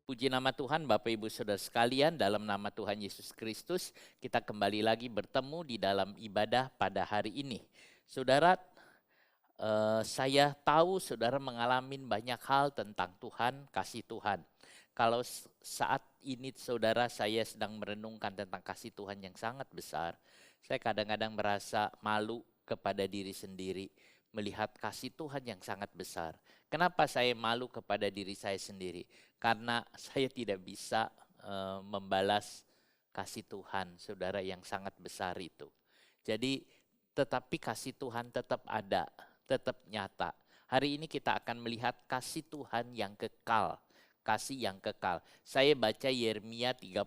Puji nama Tuhan, Bapak Ibu Saudara sekalian, dalam nama Tuhan Yesus Kristus, kita kembali lagi bertemu di dalam ibadah pada hari ini. Saudara, saya tahu saudara mengalami banyak hal tentang Tuhan, kasih Tuhan. Kalau saat ini saudara saya sedang merenungkan tentang kasih Tuhan yang sangat besar, saya kadang-kadang merasa malu kepada diri sendiri melihat kasih Tuhan yang sangat besar. Kenapa saya malu kepada diri saya sendiri? Karena saya tidak bisa membalas kasih Tuhan saudara yang sangat besar itu. Jadi tetapi kasih Tuhan tetap ada, tetap nyata. Hari ini kita akan melihat kasih Tuhan yang kekal. Kasih yang kekal. Saya baca Yeremia 31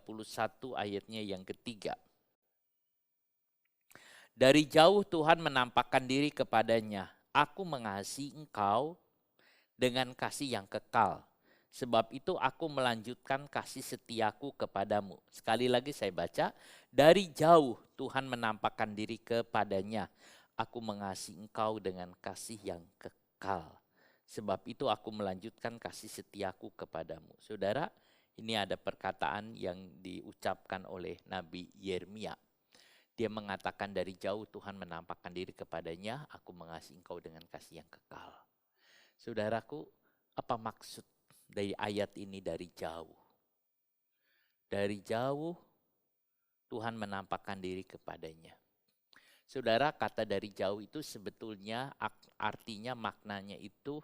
ayatnya yang ketiga. Dari jauh Tuhan menampakkan diri kepadanya. Aku mengasihi engkau dengan kasih yang kekal. Sebab itu aku melanjutkan kasih setiaku kepadamu. Sekali lagi saya baca. Dari jauh Tuhan menampakkan diri kepadanya. Aku mengasihi engkau dengan kasih yang kekal. Sebab itu aku melanjutkan kasih setiaku kepadamu. Saudara, ini ada perkataan yang diucapkan oleh Nabi Yeremia. Dia mengatakan dari jauh Tuhan menampakkan diri kepadanya, aku mengasihi engkau dengan kasih yang kekal. Saudaraku, apa maksud dari ayat ini dari jauh? Dari jauh Tuhan menampakkan diri kepadanya. Saudara, kata dari jauh itu sebetulnya artinya maknanya itu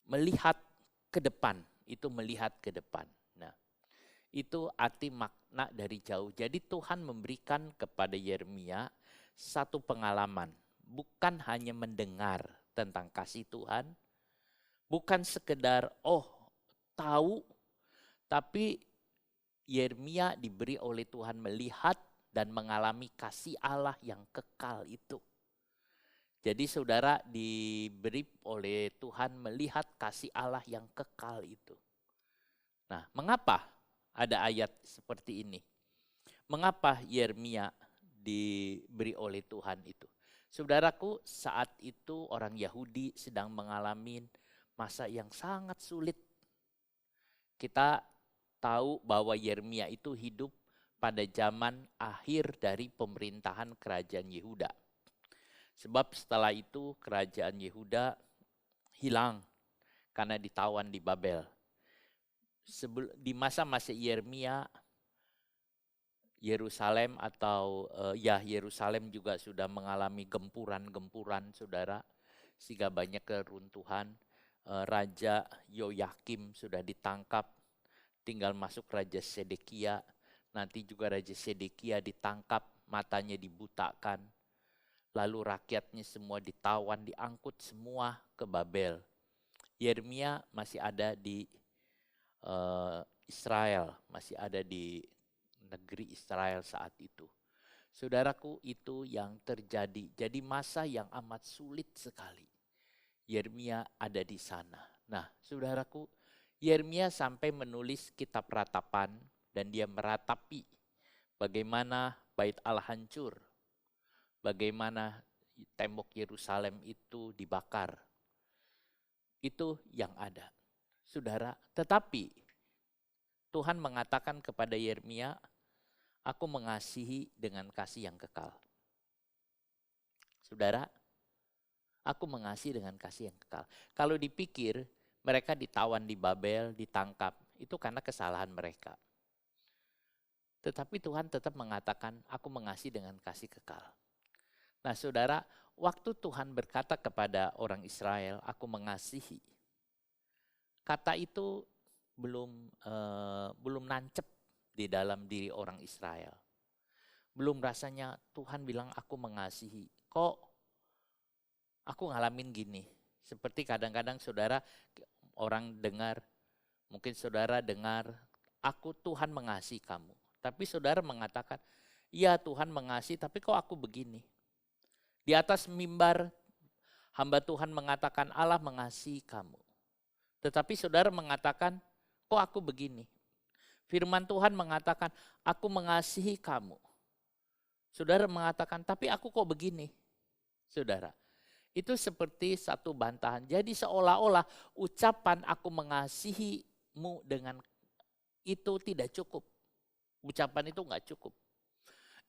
melihat ke depan, itu melihat ke depan. Nah, itu arti makna dari jauh. Jadi Tuhan memberikan kepada Yeremia satu pengalaman, bukan hanya mendengar tentang kasih Tuhan, bukan sekedar tahu, tapi Yeremia diberi oleh Tuhan melihat dan mengalami kasih Allah yang kekal itu. Jadi saudara diberi oleh Tuhan melihat kasih Allah yang kekal itu. Nah, mengapa ada ayat seperti ini? Mengapa Yeremia diberi oleh Tuhan itu? Saudaraku, saat itu orang Yahudi sedang mengalami masa yang sangat sulit. Kita tahu bahwa Yeremia itu hidup pada zaman akhir dari pemerintahan kerajaan Yehuda. Sebab setelah itu kerajaan Yehuda hilang karena ditawan di Babel. Di masa-masa Yeremia, Yerusalem Yerusalem juga sudah mengalami gempuran-gempuran saudara, sehingga banyak keruntuhan. Raja Yoyakim sudah ditangkap, tinggal masuk Raja Sedekia. Nanti juga Raja Sedekia ditangkap, matanya dibutakan. Lalu rakyatnya semua ditawan, diangkut semua ke Babel. Yeremia masih ada di Israel, masih ada di negeri Israel saat itu. Saudaraku, itu yang terjadi. Jadi masa yang amat sulit sekali. Yeremia ada di sana. Nah, saudaraku, Yeremia sampai menulis kitab ratapan dan dia meratapi bagaimana bait Allah hancur, bagaimana tembok Yerusalem itu dibakar. Itu yang ada. Saudara, tetapi Tuhan mengatakan kepada Yeremia, aku mengasihi dengan kasih yang kekal. Saudara, aku mengasihi dengan kasih yang kekal. Kalau dipikir mereka ditawan di Babel, ditangkap, itu karena kesalahan mereka. Tetapi Tuhan tetap mengatakan, aku mengasihi dengan kasih kekal. Nah saudara, waktu Tuhan berkata kepada orang Israel, aku mengasihi. Kata itu belum nancep di dalam diri orang Israel. Belum rasanya Tuhan bilang aku mengasihi. Kok aku ngalamin gini? Seperti kadang-kadang saudara orang dengar, mungkin saudara dengar, aku Tuhan mengasihi kamu. Tapi saudara mengatakan, iya Tuhan mengasihi, tapi kok aku begini? Di atas mimbar hamba Tuhan mengatakan Allah mengasihi kamu. Tetapi saudara mengatakan, kok aku begini? Firman Tuhan mengatakan, aku mengasihi kamu. Saudara mengatakan, tapi aku kok begini? Saudara, itu seperti satu bantahan. Jadi seolah-olah ucapan aku mengasihimu dengan itu tidak cukup. Ucapan itu nggak cukup.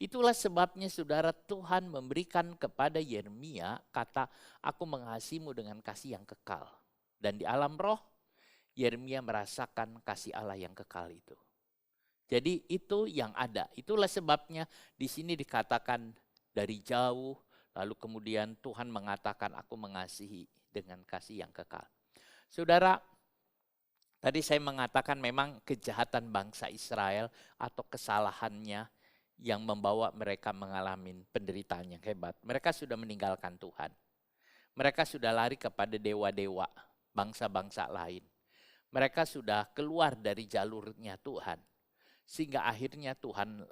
Itulah sebabnya saudara, Tuhan memberikan kepada Yeremia kata, aku mengasihimu dengan kasih yang kekal. Dan di alam roh, Yeremia merasakan kasih Allah yang kekal itu. Jadi itu yang ada. Itulah sebabnya di sini dikatakan dari jauh, lalu kemudian Tuhan mengatakan aku mengasihi dengan kasih yang kekal. Saudara, tadi saya mengatakan memang kejahatan bangsa Israel atau kesalahannya yang membawa mereka mengalami penderitaan yang hebat. Mereka sudah meninggalkan Tuhan. Mereka sudah lari kepada dewa-dewa, bangsa-bangsa lain. Mereka sudah keluar dari jalurnya Tuhan. Sehingga akhirnya Tuhan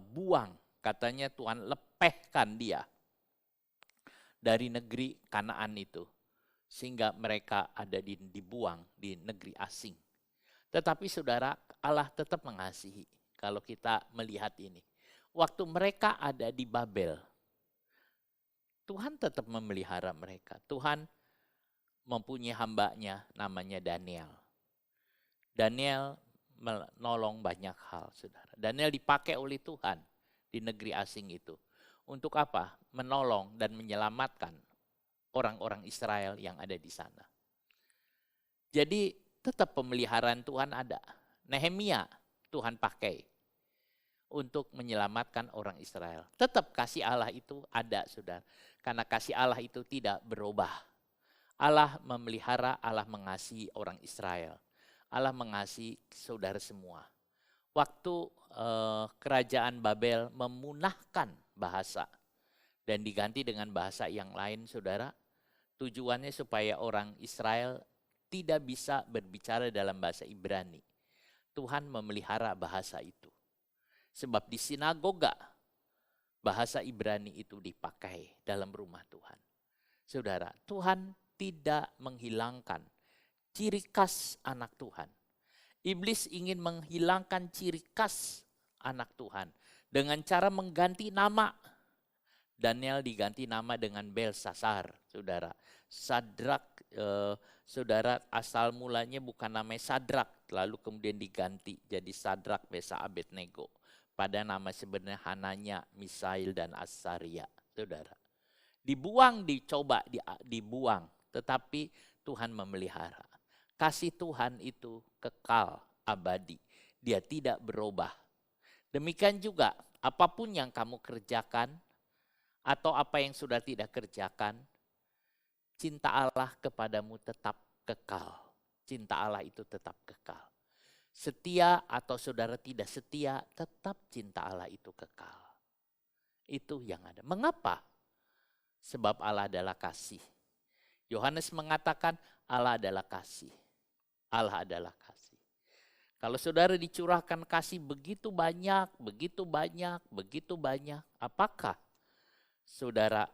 buang, katanya Tuhan lepehkan dia dari negeri Kanaan itu. Sehingga mereka ada dibuang di negeri asing. Tetapi saudara, Allah tetap mengasihi kalau kita melihat ini. Waktu mereka ada di Babel, Tuhan tetap memelihara mereka. Tuhan mempunyai hambanya namanya Daniel. Daniel menolong banyak hal, saudara. Daniel dipakai oleh Tuhan di negeri asing itu. Untuk apa? Menolong dan menyelamatkan orang-orang Israel yang ada di sana. Jadi tetap pemeliharaan Tuhan ada. Nehemia Tuhan pakai untuk menyelamatkan orang Israel. Tetap kasih Allah itu ada, saudara. Karena kasih Allah itu tidak berubah. Allah memelihara, Allah mengasihi orang Israel. Allah mengasihi saudara semua. Waktu kerajaan Babel memunahkan bahasa dan diganti dengan bahasa yang lain, saudara, tujuannya supaya orang Israel tidak bisa berbicara dalam bahasa Ibrani. Tuhan memelihara bahasa itu. Sebab di sinagoga bahasa Ibrani itu dipakai dalam rumah Tuhan. Saudara, Tuhan tidak menghilangkan ciri khas anak Tuhan. Iblis ingin menghilangkan ciri khas anak Tuhan dengan cara mengganti nama. Daniel diganti nama dengan Belsasar, saudara. Sadrak, saudara, asal mulanya bukan namanya Sadrak, lalu kemudian diganti jadi Sadrak, Mesak, Abednego. Pada nama sebenarnya Hananya, Misail, dan Asaria, saudara. Dibuang, dicoba, dibuang. Tetapi Tuhan memelihara. Kasih Tuhan itu kekal, abadi. Dia tidak berubah. Demikian juga apapun yang kamu kerjakan, atau apa yang sudah tidak kerjakan, cinta Allah kepadamu tetap kekal. Cinta Allah itu tetap kekal. Setia atau saudara tidak setia, tetap cinta Allah itu kekal. Itu yang ada. Mengapa? Sebab Allah adalah kasih. Yohanes mengatakan Allah adalah kasih. Allah adalah kasih. Kalau saudara dicurahkan kasih begitu banyak, begitu banyak, begitu banyak, apakah saudara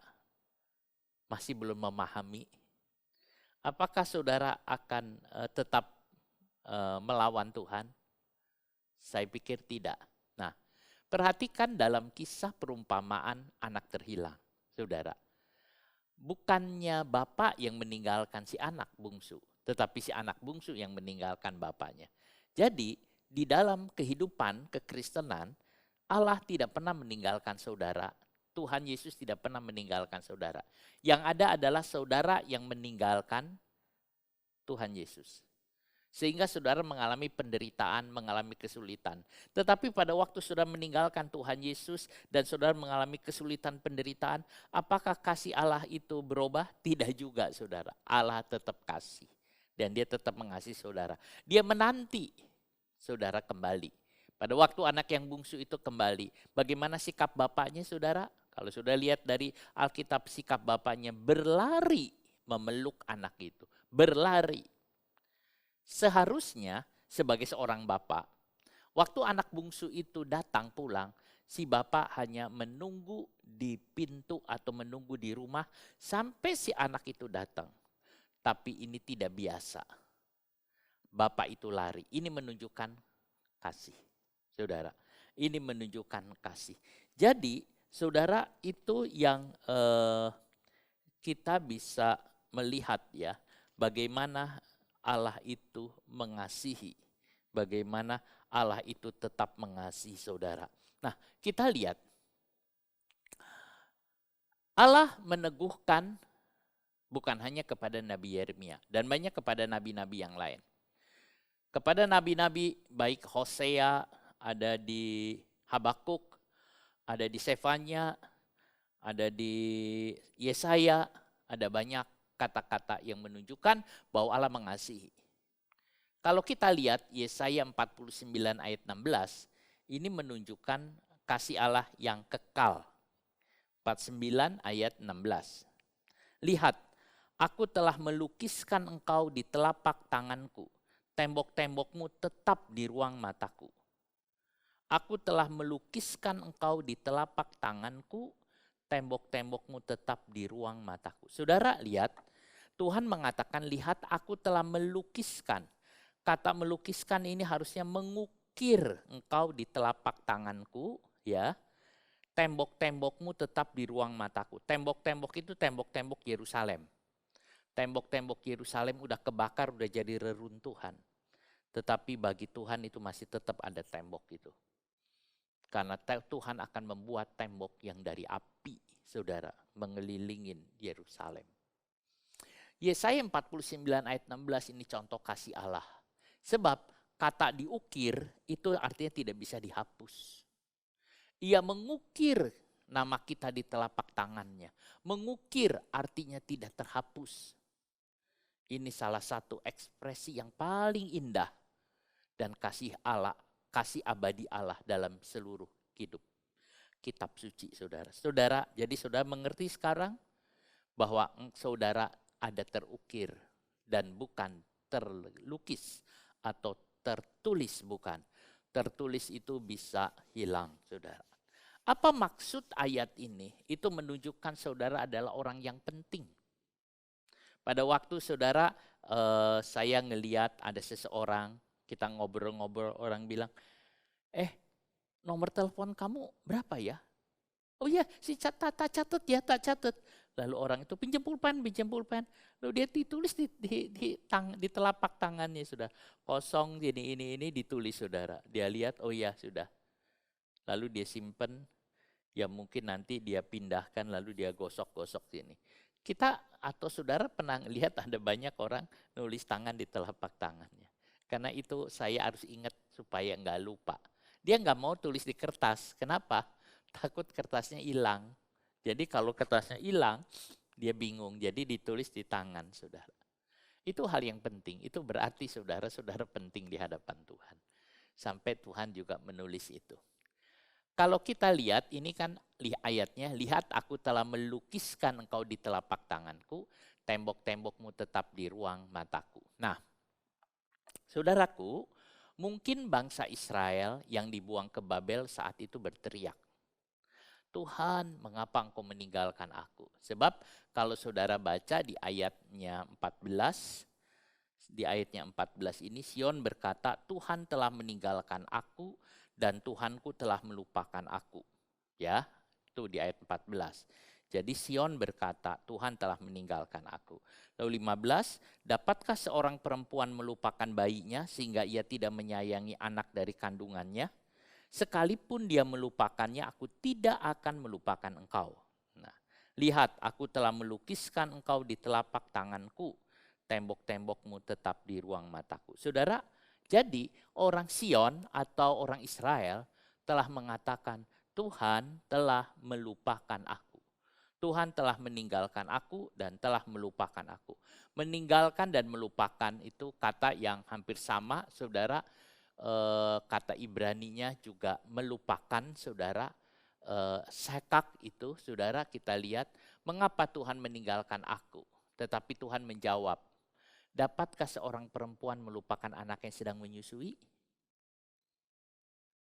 masih belum memahami? Apakah saudara akan tetap melawan Tuhan? Saya pikir tidak. Nah, perhatikan dalam kisah perumpamaan anak terhilang, saudara. Bukannya bapak yang meninggalkan si anak bungsu, tetapi si anak bungsu yang meninggalkan bapaknya. Jadi, di dalam kehidupan kekristenan, Allah tidak pernah meninggalkan saudara. Tuhan Yesus tidak pernah meninggalkan saudara. Yang ada adalah saudara yang meninggalkan Tuhan Yesus. Sehingga saudara mengalami penderitaan, mengalami kesulitan. Tetapi pada waktu saudara meninggalkan Tuhan Yesus dan saudara mengalami kesulitan, penderitaan, apakah kasih Allah itu berubah? Tidak juga, saudara. Allah tetap kasih. Dan dia tetap mengasihi saudara. Dia menanti saudara kembali. Pada waktu anak yang bungsu itu kembali, bagaimana sikap bapaknya, saudara? Kalau sudah lihat dari Alkitab, sikap bapaknya berlari memeluk anak itu. Berlari. Seharusnya sebagai seorang bapak, waktu anak bungsu itu datang pulang, si bapak hanya menunggu di pintu atau menunggu di rumah sampai si anak itu datang. Tapi ini tidak biasa. Bapak itu lari. Ini menunjukkan kasih, saudara. Ini menunjukkan kasih. Jadi, saudara, itu yang kita bisa melihat ya, bagaimana Allah itu mengasihi bagaimana Allah itu tetap mengasihi saudara. Nah, kita lihat Allah meneguhkan bukan hanya kepada Nabi Yeremia dan banyak kepada nabi-nabi yang lain. Kepada nabi-nabi baik Hosea, ada di Habakuk, ada di Sefanya, ada di Yesaya, ada banyak kata-kata yang menunjukkan bahwa Allah mengasihi. Kalau kita lihat Yesaya 49 ayat 16, ini menunjukkan kasih Allah yang kekal. 49 ayat 16. Lihat, aku telah melukiskan engkau di telapak tanganku. Tembok-tembokmu tetap di ruang mataku. Aku telah melukiskan engkau di telapak tanganku. Tembok-tembokmu tetap di ruang mataku. Saudara lihat, Tuhan mengatakan, lihat aku telah melukiskan. Kata melukiskan ini harusnya mengukir engkau di telapak tanganku, ya. Tembok-tembokmu tetap di ruang mataku. Tembok-tembok itu tembok-tembok Yerusalem. Tembok-tembok Yerusalem udah kebakar, udah jadi reruntuhan. Tetapi bagi Tuhan itu masih tetap ada tembok itu. Karena Tuhan akan membuat tembok yang dari api, saudara, mengelilingin Yerusalem. Yesaya 49 ayat 16 ini contoh kasih Allah. Sebab kata diukir itu artinya tidak bisa dihapus. Ia mengukir nama kita di telapak tangannya. Mengukir artinya tidak terhapus. Ini salah satu ekspresi yang paling indah dan kasih Allah, kasih abadi Allah dalam seluruh hidup. Kitab suci, saudara. Saudara, jadi saudara mengerti sekarang bahwa saudara ada terukir dan bukan terlukis atau tertulis, bukan. Tertulis itu bisa hilang, saudara. Apa maksud ayat ini? Itu menunjukkan saudara adalah orang yang penting. Pada waktu saudara, saya ngeliat ada seseorang, kita ngobrol-ngobrol, orang bilang, nomor telepon kamu berapa ya? Oh iya, si tak catat ya, tak catat. Lalu orang itu pinjam pulpen. Lalu dia ditulis di telapak tangannya, sudah kosong ini ditulis, saudara. Dia lihat, oh iya sudah. Lalu dia simpen, ya mungkin nanti dia pindahkan, lalu dia gosok-gosok sini. Kita atau saudara pernah lihat ada banyak orang nulis tangan di telapak tangannya. Karena itu saya harus ingat supaya nggak lupa. Dia nggak mau tulis di kertas. Kenapa? Takut kertasnya hilang. Jadi kalau kertasnya hilang, dia bingung. Jadi ditulis di tangan, saudara. Itu hal yang penting. Itu berarti saudara-saudara penting di hadapan Tuhan. Sampai Tuhan juga menulis itu. Kalau kita lihat, ini kan ayatnya, lihat aku telah melukiskan engkau di telapak tanganku, tembok-tembokmu tetap di ruang mataku. Nah, saudaraku, mungkin bangsa Israel yang dibuang ke Babel saat itu berteriak, Tuhan, mengapa engkau meninggalkan aku? Sebab kalau saudara baca di ayatnya 14, ini Sion berkata, Tuhan telah meninggalkan aku dan Tuhanku telah melupakan aku. Ya, itu di ayat 14. Jadi Sion berkata, Tuhan telah meninggalkan aku. Lalu 15, dapatkah seorang perempuan melupakan bayinya sehingga ia tidak menyayangi anak dari kandungannya? Sekalipun dia melupakannya, aku tidak akan melupakan engkau. Nah, lihat, aku telah melukiskan engkau di telapak tanganku. Tembok-tembokmu tetap di ruang mataku. Saudara, jadi orang Sion atau orang Israel telah mengatakan, Tuhan telah melupakan aku. Tuhan telah meninggalkan aku dan telah melupakan aku. Meninggalkan dan melupakan itu kata yang hampir sama, saudara. Kata Ibraninya juga melupakan, saudara. Sekak itu, saudara, kita lihat mengapa Tuhan meninggalkan aku. Tetapi Tuhan menjawab, dapatkah seorang perempuan melupakan anak yang sedang menyusui?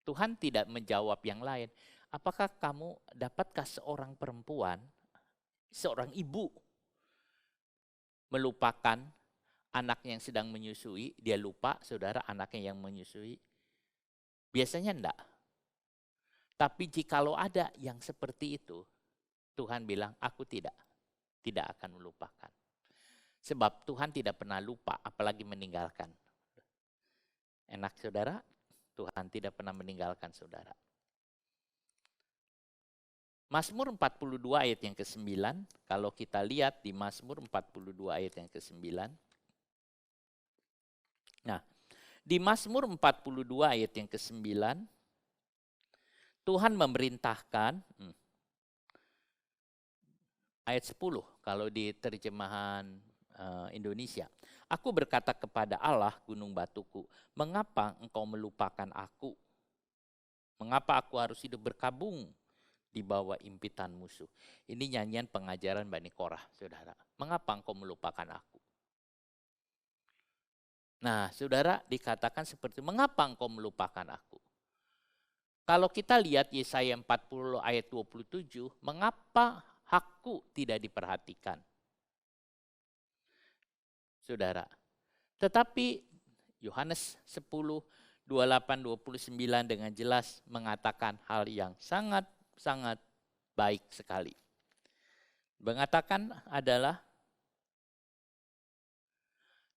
Tuhan tidak menjawab yang lain. Apakah dapatkah seorang perempuan, seorang ibu melupakan anak yang sedang menyusui? Dia lupa, saudara, anaknya yang menyusui. Biasanya enggak. Tapi jikalau ada yang seperti itu, Tuhan bilang, aku tidak akan melupakan. Sebab Tuhan tidak pernah lupa, apalagi meninggalkan. Enak saudara? Tuhan tidak pernah meninggalkan saudara. Mazmur 42 ayat yang ke-9, kalau kita lihat di Mazmur 42 ayat yang ke-9. Nah, di Mazmur 42 ayat yang ke-9, Tuhan memerintahkan, ayat 10 kalau di terjemahan Indonesia. Aku berkata kepada Allah, gunung batuku, mengapa engkau melupakan aku? Mengapa aku harus hidup berkabung di bawah impitan musuh? Ini nyanyian pengajaran Bani Korah, saudara. Mengapa engkau melupakan aku? Nah, saudara, dikatakan seperti, mengapa engkau melupakan aku? Kalau kita lihat Yesaya 40 ayat 27, mengapa hakku tidak diperhatikan? Saudara, tetapi Yohanes 10, 28, 29 dengan jelas mengatakan hal yang sangat baik sekali. Mengatakan adalah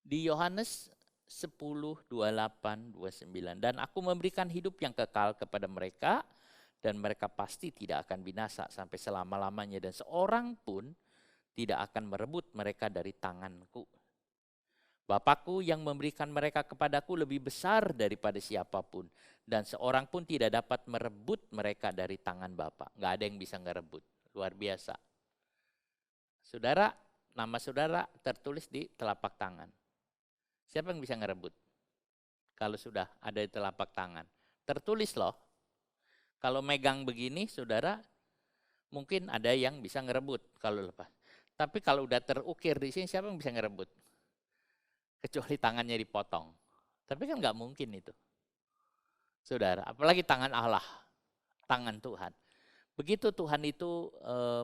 di Yohanes 10, 28, 29. Dan aku memberikan hidup yang kekal kepada mereka, dan mereka pasti tidak akan binasa sampai selama-lamanya. Dan seorang pun tidak akan merebut mereka dari tanganku. Bapakku yang memberikan mereka kepadaku lebih besar daripada siapapun. Dan seorang pun tidak dapat merebut mereka dari tangan Bapa. Nggak ada yang bisa ngerebut. Luar biasa. Saudara, nama saudara tertulis di telapak tangan. Siapa yang bisa ngerebut? Kalau sudah ada di telapak tangan. Tertulis loh. Kalau megang begini, saudara, mungkin ada yang bisa ngerebut kalau lepas. Tapi kalau udah terukir di sini, siapa yang bisa ngerebut? Kecuali tangannya dipotong. Tapi kan nggak mungkin itu. Saudara, apalagi tangan Allah, tangan Tuhan. Begitu Tuhan itu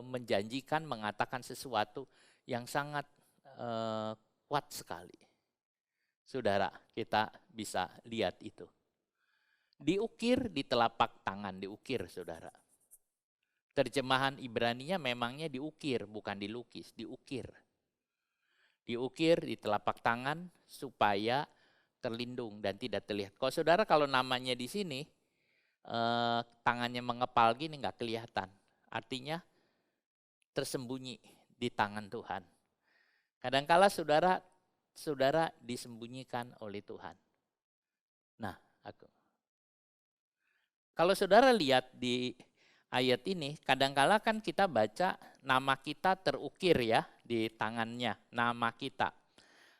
menjanjikan, mengatakan sesuatu yang sangat kuat sekali. Saudara, kita bisa lihat itu. Diukir di telapak tangan, diukir saudara. Terjemahan Ibraninya memangnya diukir, bukan dilukis, diukir. Diukir di telapak tangan supaya terlindung dan tidak terlihat. Kalau namanya di sini, tangannya mengepal gini nggak kelihatan. Artinya tersembunyi di tangan Tuhan. Kadangkala saudara disembunyikan oleh Tuhan. Nah, kalau saudara lihat di ayat ini, kadangkala kan kita baca nama kita terukir ya di tangannya, nama kita.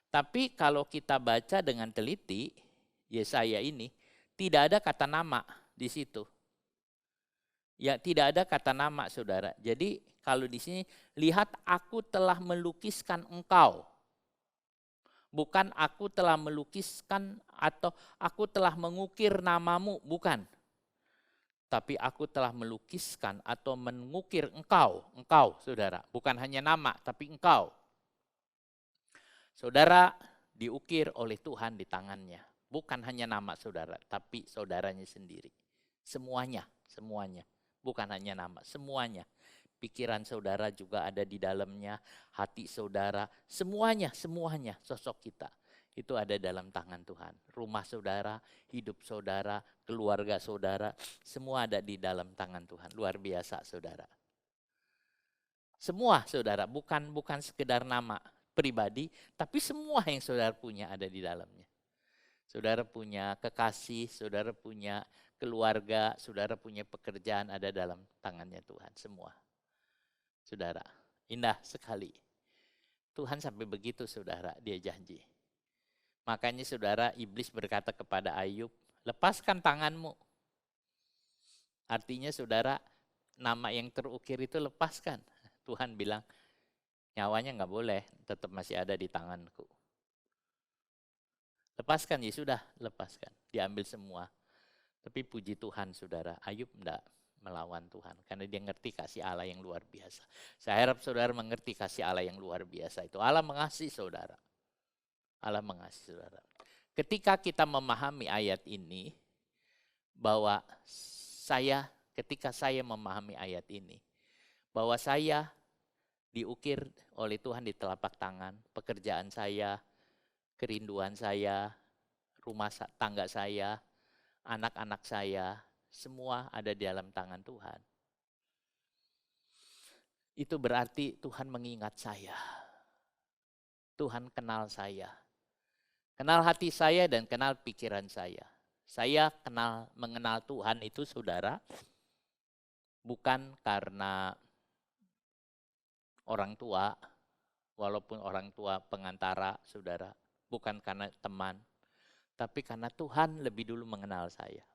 Tapi kalau kita baca dengan teliti, Yesaya ini tidak ada kata nama di situ. Ya, tidak ada kata nama, saudara. Jadi kalau di sini lihat aku telah melukiskan engkau. Bukan aku telah melukiskan atau aku telah mengukir namamu, bukan. Tapi aku telah melukiskan atau mengukir engkau, saudara. Bukan hanya nama, tapi engkau. Saudara diukir oleh Tuhan di tangannya. Bukan hanya nama saudara, tapi saudaranya sendiri. Semuanya. Bukan hanya nama, semuanya. Pikiran saudara juga ada di dalamnya, hati saudara, semuanya sosok kita. Itu ada dalam tangan Tuhan. Rumah saudara, hidup saudara, keluarga saudara, semua ada di dalam tangan Tuhan. Luar biasa saudara. Semua saudara, bukan sekedar nama pribadi, tapi semua yang saudara punya ada di dalamnya. Saudara punya kekasih, saudara punya keluarga, saudara punya pekerjaan ada dalam tangannya Tuhan semua. Saudara, indah sekali. Tuhan sampai begitu saudara, dia janji. Makanya saudara, iblis berkata kepada Ayub, lepaskan tanganmu. Artinya saudara, nama yang terukir itu lepaskan. Tuhan bilang, nyawanya nggak boleh, tetap masih ada di tanganku. Lepaskan, ya sudah, lepaskan. Diambil semua. Tapi puji Tuhan saudara, Ayub enggak melawan Tuhan. Karena dia ngerti kasih Allah yang luar biasa. Saya harap saudara mengerti kasih Allah yang luar biasa itu. Allah mengasihi saudara. Allah mengasihi saudara. Ketika kita memahami ayat ini, bahwa ketika saya memahami ayat ini, bahwa saya diukir oleh Tuhan di telapak tangan, pekerjaan saya, kerinduan saya, tangga saya, anak-anak saya, semua ada di dalam tangan Tuhan. Itu berarti Tuhan mengingat saya. Tuhan kenal saya. Kenal hati saya dan kenal pikiran saya. Saya mengenal Tuhan itu, saudara, bukan karena orang tua, walaupun orang tua pengantara, saudara, bukan karena teman, tapi karena Tuhan lebih dulu mengenal saya.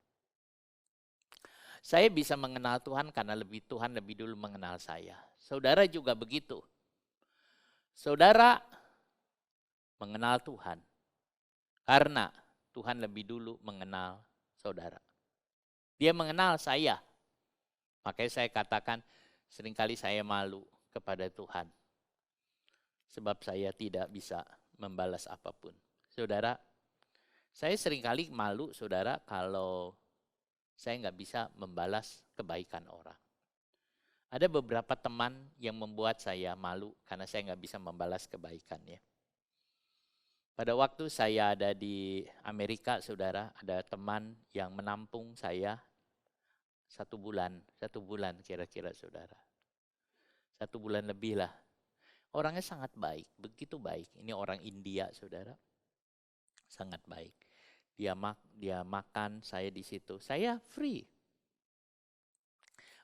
Saya bisa mengenal Tuhan karena Tuhan lebih dulu mengenal saya. Saudara juga begitu. Saudara mengenal Tuhan karena Tuhan lebih dulu mengenal saudara. Dia mengenal saya. Makanya saya katakan seringkali saya malu kepada Tuhan. Sebab saya tidak bisa membalas apapun. Saudara, saya seringkali malu, saudara, kalau saya nggak bisa membalas kebaikan orang. Ada beberapa teman yang membuat saya malu karena saya nggak bisa membalas kebaikannya. Pada waktu saya ada di Amerika, saudara, ada teman yang menampung saya 1 bulan kira-kira, saudara. 1 bulan lebih lah. Orangnya sangat baik, begitu baik. Ini orang India, saudara. Sangat baik. Dia makan, saya di situ. Saya free.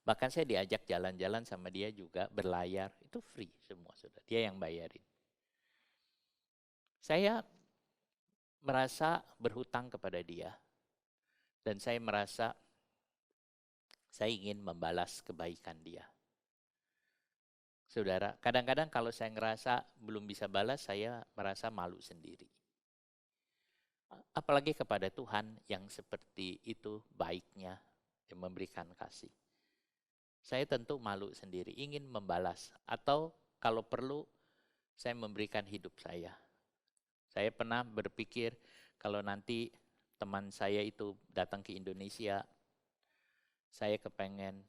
Bahkan saya diajak jalan-jalan sama dia juga, berlayar. Itu free semua, saudara. Dia yang bayarin. Saya merasa berhutang kepada dia. Dan saya merasa saya ingin membalas kebaikan dia. Saudara, kadang-kadang kalau saya ngerasa belum bisa balas, saya merasa malu sendiri. Apalagi kepada Tuhan yang seperti itu baiknya, yang memberikan kasih. Saya tentu malu sendiri, ingin membalas. Atau kalau perlu, saya memberikan hidup saya. Saya pernah berpikir kalau nanti teman saya itu datang ke Indonesia, saya kepengen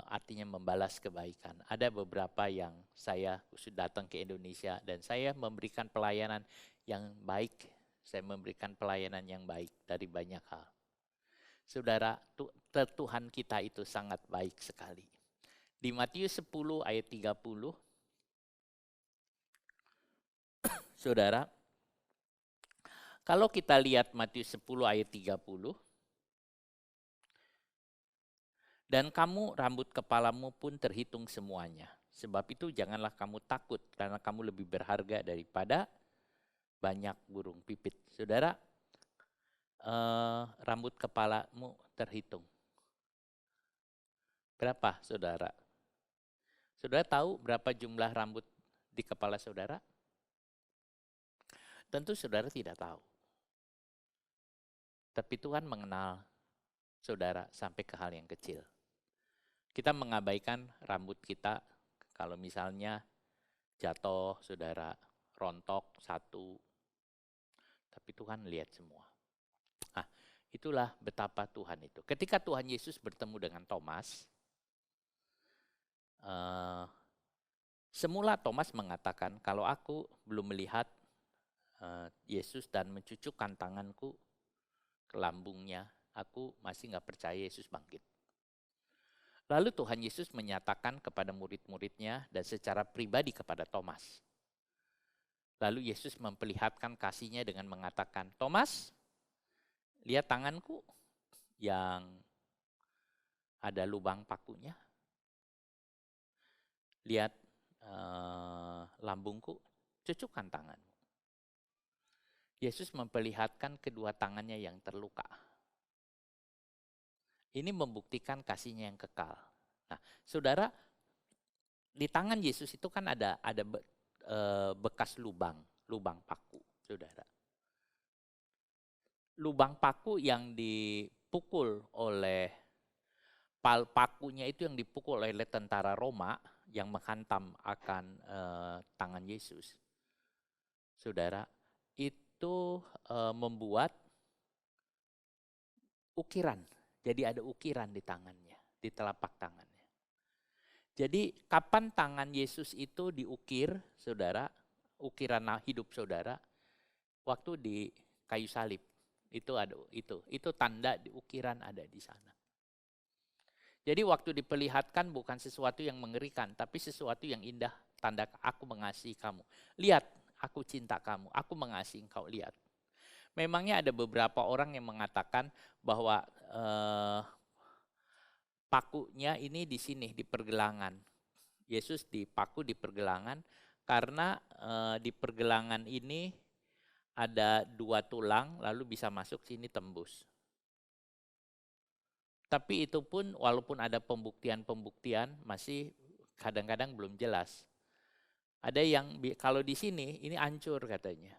artinya membalas kebaikan. Ada beberapa yang saya sudah datang ke Indonesia dan saya memberikan pelayanan yang baik. Saya memberikan pelayanan yang baik dari banyak hal. Saudara, Tuhan kita itu sangat baik sekali. Di Matius 10 ayat 30, saudara, kalau kita lihat Matius 10 ayat 30, dan kamu rambut kepalamu pun terhitung semuanya. Sebab itu janganlah kamu takut karena kamu lebih berharga daripada banyak burung pipit. Saudara, rambut kepalamu terhitung. Berapa, saudara? Saudara tahu berapa jumlah rambut di kepala saudara? Tentu saudara tidak tahu. Tapi Tuhan mengenal saudara sampai ke hal yang kecil. Kita mengabaikan rambut kita kalau misalnya jatuh, saudara, rontok satu. Tapi Tuhan lihat semua. Nah, itulah betapa Tuhan itu. Ketika Tuhan Yesus bertemu dengan Thomas, semula Thomas mengatakan, kalau aku belum melihat Yesus dan mencucukkan tanganku ke lambungnya, aku masih nggak percaya Yesus bangkit. Lalu Tuhan Yesus menyatakan kepada murid-muridnya dan secara pribadi kepada Thomas. Lalu Yesus memperlihatkan kasihnya dengan mengatakan, Thomas, lihat tanganku yang ada lubang pakunya. Lihat lambungku, cucukkan tanganmu. Yesus memperlihatkan kedua tangannya yang terluka. Ini membuktikan kasihnya yang kekal. Nah, saudara, di tangan Yesus itu kan ada bekas lubang paku, saudara. Lubang paku yang dipukul oleh pakunya itu yang dipukul oleh tentara Roma yang menghantam akan tangan Yesus. Saudara, itu membuat ukiran. Jadi ada ukiran di tangannya, di telapak tangannya. Jadi kapan tangan Yesus itu diukir, saudara, ukiran hidup saudara, waktu di kayu salib. Itu ada itu tanda di ukiran ada di sana. Jadi waktu diperlihatkan bukan sesuatu yang mengerikan, tapi sesuatu yang indah, tanda aku mengasihi kamu. Lihat, aku cinta kamu, aku mengasihi engkau, lihat. Memangnya ada beberapa orang yang mengatakan bahwa pakunya ini di sini, di pergelangan. Yesus dipaku di pergelangan karena di pergelangan ini ada 2 tulang, lalu bisa masuk sini tembus. Tapi itu pun walaupun ada pembuktian-pembuktian masih kadang-kadang belum jelas. Ada yang kalau di sini ini hancur katanya.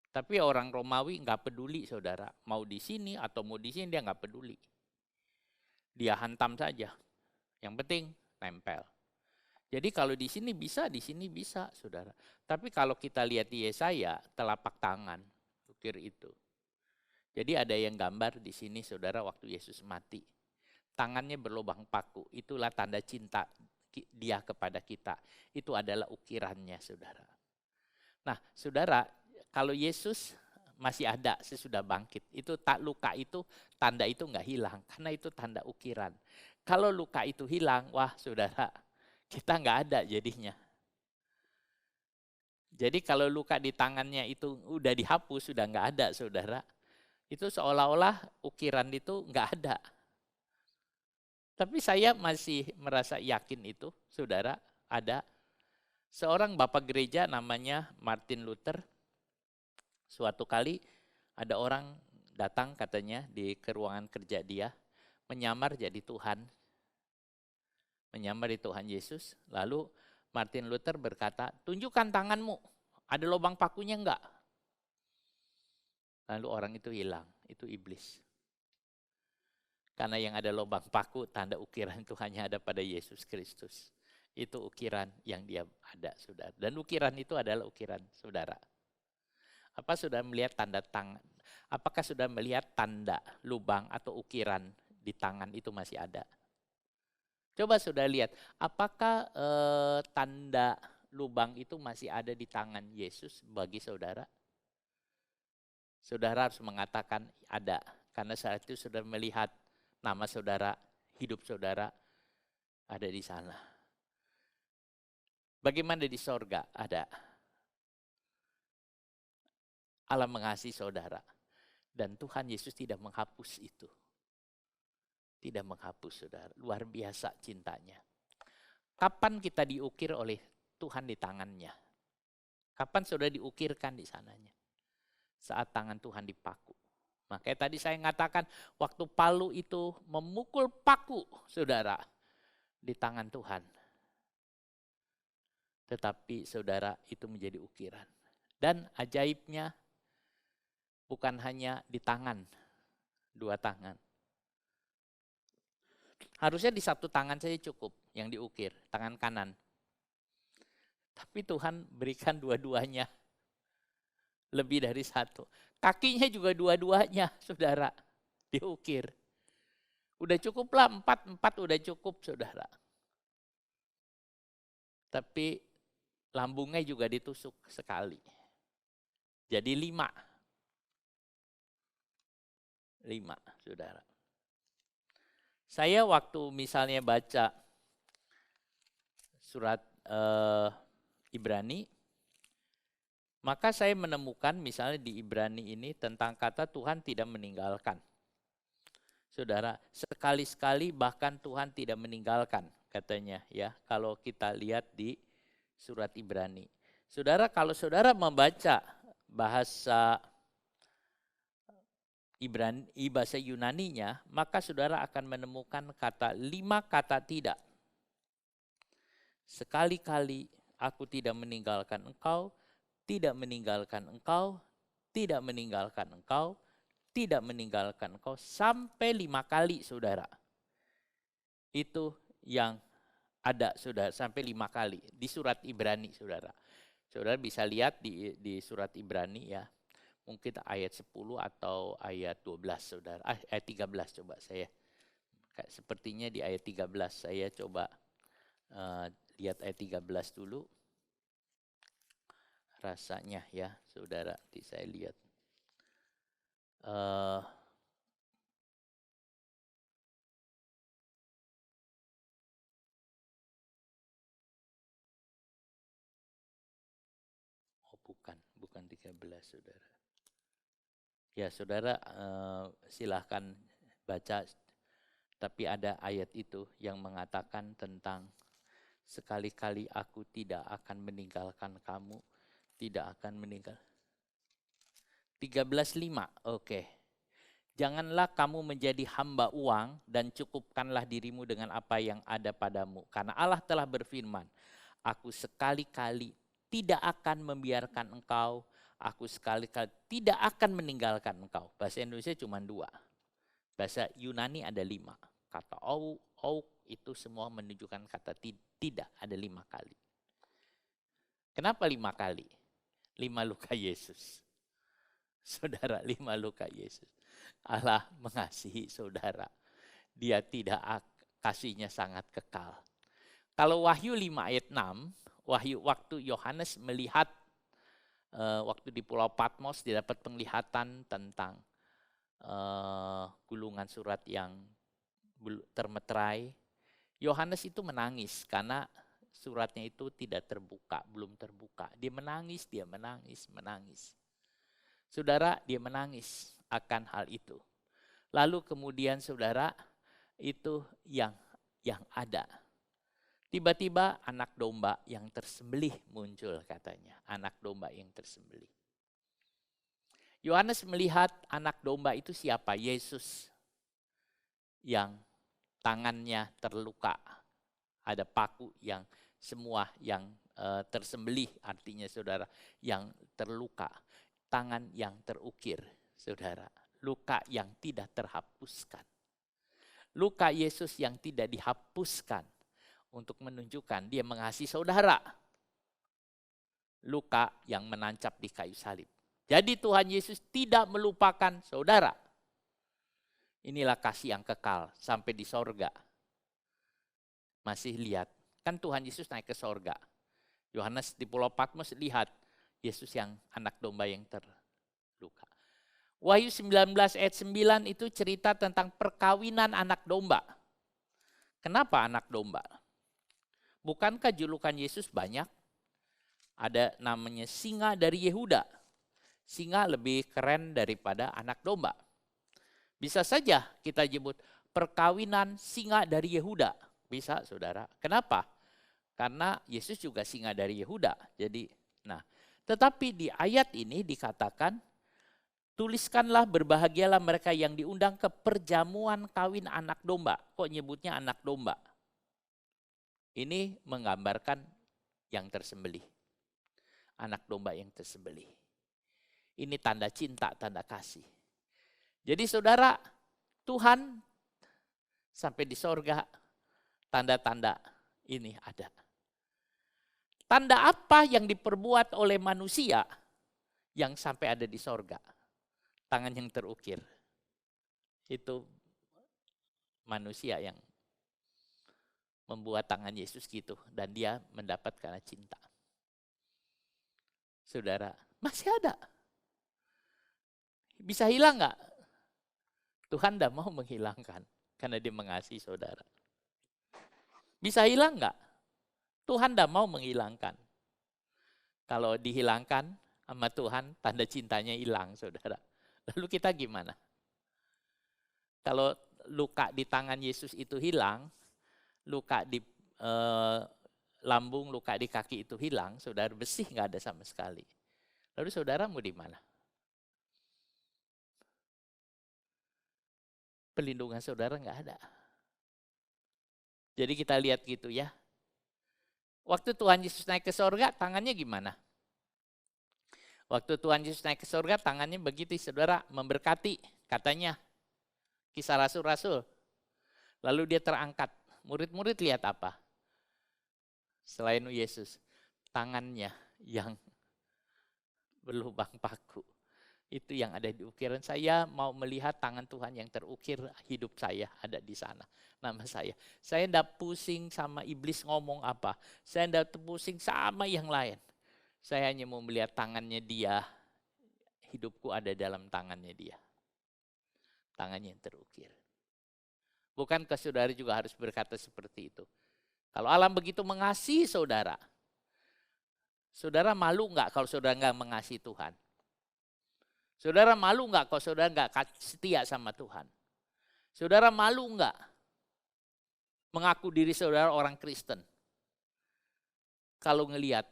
Tapi orang Romawi nggak peduli saudara, mau di sini atau mau di sini dia nggak peduli. Dia hantam saja. Yang penting nempel. Jadi kalau di sini bisa saudara. Tapi kalau kita lihat di Yesaya telapak tangan ukir itu. Jadi ada yang gambar di sini saudara waktu Yesus mati. Tangannya berlubang paku, itulah tanda cinta dia kepada kita. Itu adalah ukirannya saudara. Nah saudara, kalau Yesus masih ada sesudah bangkit, itu tak luka itu, tanda itu nggak hilang. Karena itu tanda ukiran. Kalau luka itu hilang, wah saudara, kita nggak ada jadinya. Jadi kalau luka di tangannya itu udah dihapus, sudah nggak ada saudara. Itu seolah-olah ukiran itu nggak ada. Tapi saya masih merasa yakin itu, saudara, ada seorang bapak gereja namanya Martin Luther. Suatu kali ada orang datang katanya ke ruangan kerja dia, menyamar jadi Tuhan. Menyamar di Tuhan Yesus. Lalu Martin Luther berkata, tunjukkan tanganmu, ada lubang pakunya enggak? Lalu orang itu hilang, itu iblis. Karena yang ada lubang paku, tanda ukiran itu hanya ada pada Yesus Kristus. Itu ukiran yang dia ada, saudara. Dan ukiran itu adalah ukiran saudara. Apa sudah melihat tanda tangan? Apakah sudah melihat tanda lubang atau ukiran di tangan itu masih ada? Coba sudah lihat, apakah tanda lubang itu masih ada di tangan Yesus bagi saudara? Saudara harus mengatakan ada, karena saat itu saudara melihat nama saudara, hidup saudara ada di sana. Bagaimana di sorga? Ada. Allah mengasihi saudara. Dan Tuhan Yesus tidak menghapus itu. Tidak menghapus saudara. Luar biasa cintanya. Kapan kita diukir oleh Tuhan di tangannya? Kapan saudara diukirkan di sananya? Saat tangan Tuhan dipaku. Makanya tadi saya mengatakan waktu palu itu memukul paku saudara di tangan Tuhan. Tetapi saudara itu menjadi ukiran. Dan ajaibnya bukan hanya di tangan, 2 tangan. Harusnya di 1 tangan saja cukup yang diukir, tangan kanan. Tapi Tuhan berikan dua-duanya, lebih dari 1. Kakinya juga dua-duanya, saudara, diukir. Udah cukuplah 4 udah cukup, saudara. Tapi lambungnya juga ditusuk sekali. Jadi 5, saudara. Saya waktu misalnya baca surat Ibrani, maka saya menemukan misalnya di Ibrani ini tentang kata Tuhan tidak meninggalkan. Saudara, sekali-sekali bahkan Tuhan tidak meninggalkan katanya ya, kalau kita lihat di surat Ibrani. Saudara, kalau saudara membaca bahasa bahasa Yunaninya, maka saudara akan menemukan 5 kata tidak. Sekali-kali aku tidak meninggalkan engkau, tidak meninggalkan engkau, tidak meninggalkan engkau, tidak meninggalkan engkau, sampai 5 kali saudara. Itu yang ada saudara, sampai 5 kali di surat Ibrani saudara. Saudara bisa lihat di surat Ibrani ya, mungkin ayat 10 atau ayat 12 saudara, ayat 13 coba saya. Sepertinya di ayat 13 saya coba lihat ayat 13 dulu. rasanya ya, saudara. Saya lihat. Bukan 13, saudara. Ya, saudara, silahkan baca. Tapi ada ayat itu yang mengatakan tentang sekali-kali aku tidak akan meninggalkan kamu, tidak akan meninggal. 13:5, oke. Janganlah kamu menjadi hamba uang dan cukupkanlah dirimu dengan apa yang ada padamu. Karena Allah telah berfirman, aku sekali-kali tidak akan membiarkan engkau, aku sekali-kali tidak akan meninggalkan engkau. Bahasa Indonesia cuma 2. Bahasa Yunani ada 5. Kata ou itu semua menunjukkan kata tidak, ada 5 kali. Kenapa 5 kali? 5 luka Yesus. Saudara, 5 luka Yesus. Allah mengasihi saudara. Dia tidak, kasihnya sangat kekal. Kalau Wahyu 5 ayat 6, waktu Yohanes melihat, waktu di Pulau Patmos, dia dapat penglihatan tentang gulungan surat yang termeterai. Yohanes itu menangis karena suratnya itu tidak terbuka, belum terbuka. Dia menangis. Saudara, dia menangis akan hal itu. Lalu kemudian saudara, itu yang ada. Tiba-tiba anak domba yang tersembelih muncul katanya. Anak domba yang tersembelih. Yohanes melihat anak domba itu siapa? Yesus. Yang tangannya terluka. Ada paku yang semua yang tersembelih, artinya saudara, yang terluka. Tangan yang terukir, saudara. Luka yang tidak terhapuskan. Luka Yesus yang tidak dihapuskan untuk menunjukkan dia mengasihi saudara. Luka yang menancap di kayu salib. Jadi Tuhan Yesus tidak melupakan saudara. Inilah kasih yang kekal sampai di sorga. Masih lihat, kan Tuhan Yesus naik ke sorga. Yohanes di Pulau Patmos lihat Yesus yang anak domba yang terluka. Wahyu 19 ayat 9 itu cerita tentang perkawinan anak domba. Kenapa anak domba? Bukankah julukan Yesus banyak? Ada namanya singa dari Yehuda. Singa lebih keren daripada anak domba. Bisa saja kita sebut perkawinan singa dari Yehuda. Bisa, saudara. Kenapa? Karena Yesus juga singa dari Yehuda. Jadi, tetapi di ayat ini dikatakan, tuliskanlah berbahagialah mereka yang diundang ke perjamuan kawin anak domba. Kok nyebutnya anak domba? Ini menggambarkan yang tersembelih. Anak domba yang tersembelih. Ini tanda cinta, tanda kasih. Jadi saudara, Tuhan sampai di sorga, tanda-tanda ini ada. Tanda apa yang diperbuat oleh manusia yang sampai ada di sorga? Tangan yang terukir. Itu manusia yang membuat tangan Yesus gitu. Dan dia mendapat karena cinta. Saudara, masih ada. Bisa hilang gak? Tuhan tidak mau menghilangkan. Karena dia mengasihi saudara. Bisa hilang gak? Tuhan tidak mau menghilangkan. Kalau dihilangkan sama Tuhan, tanda cintanya hilang, saudara. Lalu kita gimana? Kalau luka di tangan Yesus itu hilang, luka di lambung, luka di kaki itu hilang, saudara, bersih gak ada sama sekali. Lalu saudara mau di mana? Perlindungan saudara gak ada. Jadi kita lihat gitu ya. Waktu Tuhan Yesus naik ke sorga, tangannya gimana? Waktu Tuhan Yesus naik ke sorga, tangannya begitu, saudara, memberkati. Katanya, Kisah Rasul-Rasul. Lalu dia terangkat. Murid-murid lihat apa? Selain Yesus, tangannya yang berlubang paku. Itu yang ada di ukiran. Saya mau melihat tangan Tuhan yang terukir, hidup saya ada di sana. Nama saya. Saya tidak pusing sama iblis ngomong apa. Saya tidak pusing sama yang lain. Saya hanya mau melihat tangannya dia. Hidupku ada dalam tangannya dia. Tangannya yang terukir. Bukankah saudara juga harus berkata seperti itu? Kalau Allah begitu mengasihi saudara, saudara malu nggak kalau saudara nggak mengasihi Tuhan? Saudara malu nggak kalau saudara nggak setia sama Tuhan? Saudara malu nggak mengaku diri saudara orang Kristen? Kalau ngelihat,